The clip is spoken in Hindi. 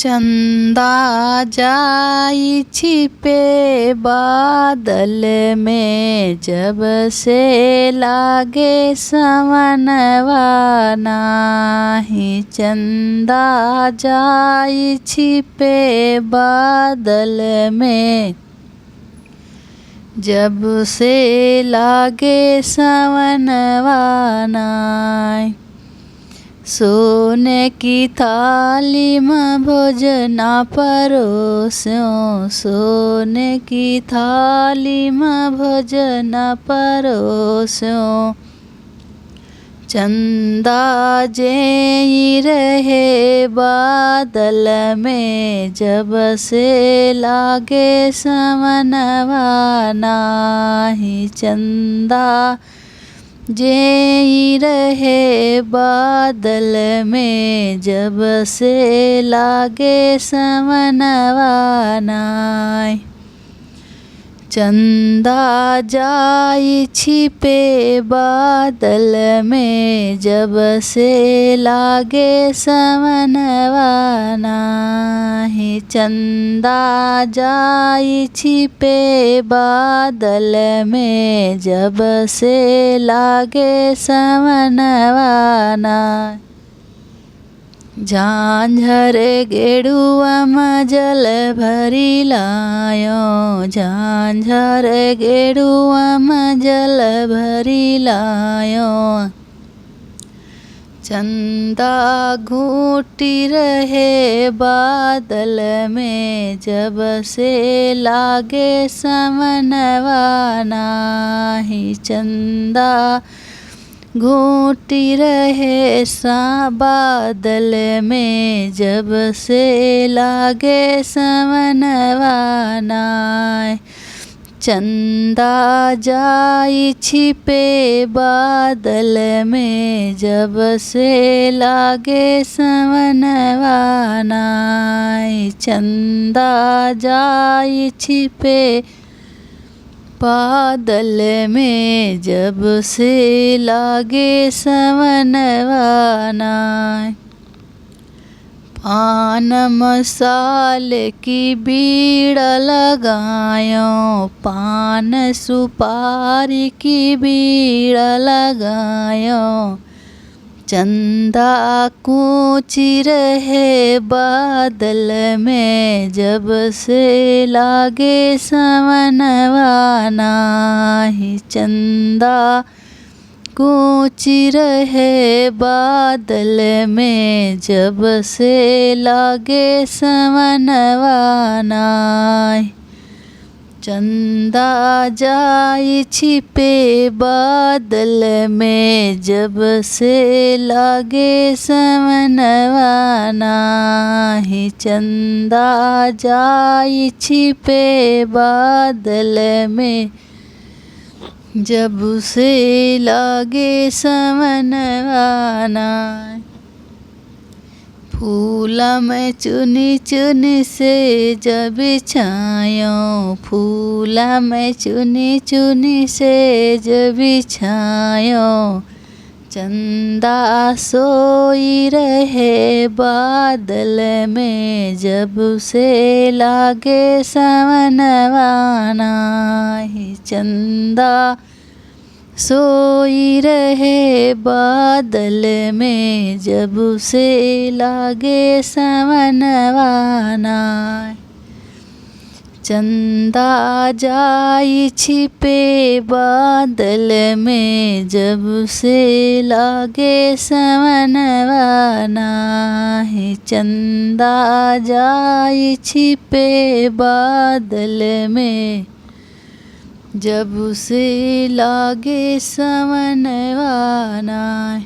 चंदा जाई छिपे बादल में, जब से लागे सवनवा नाही। चंदा जाई छिपे बादल में, जब से लागे सवनवा नाही। सोने की थाली में भोजना परोस्यों, सोने की थाली में भोजना परोस्यों। चंदा जेई रहे बादल में, जब से लागे सवनवा नाही। चंदा जेई रहे बादल में, जब से लागे सवनवा नाही। चंदा जाई छिपे बादल में, जब से लागे सवनवा नाही। चंदा जाई छिपे बादल में, जब से लागे सवनवा नाही। झांझर गेड़ुआ में जल भरी लायो, झांझर गेड़ुआ में जल भरी लायो। चंदा घूटी रहे बादल में, जब से लागे सवनवा नाही। चंदा घूटी रहे सा बादल में, जब से लागे सवनवा नाही। चंदा जाई छिपे बादल में, जब से लागे सवनवा नाही। चंदा जाई छिपे बादल में, जब से लागे सवनवा नाही। पान मसाल की बीड़ लगायो, पान सुपारी की बीड़ लगायो। चंदा कूची रहे बादल में, जब से लागे सवनवा नाही। चंदा कूची रहे बादल में, जब से लागे सवनवा नाही। चंदा जाई छिपे बादल में, जब से लागे सवनवा नाही। चंदा जाई छिपे बादल में, जब से लागे सवनवा नाही। फूल में चुनी चुनी से जब छायो, फूल में चुनी चुनी से जब छायो। चंदा सोई रहे बादल में, जब से लागे सवनवा नाही। चंदा सोई रहे बादल में, जब से लागे सवनवा नाही। चंदा जाई छिपे बादल में, जब से लागे सवनवा नाही। चंदा जाई छिपे बादल में, जब से लागे सवनवा नाही।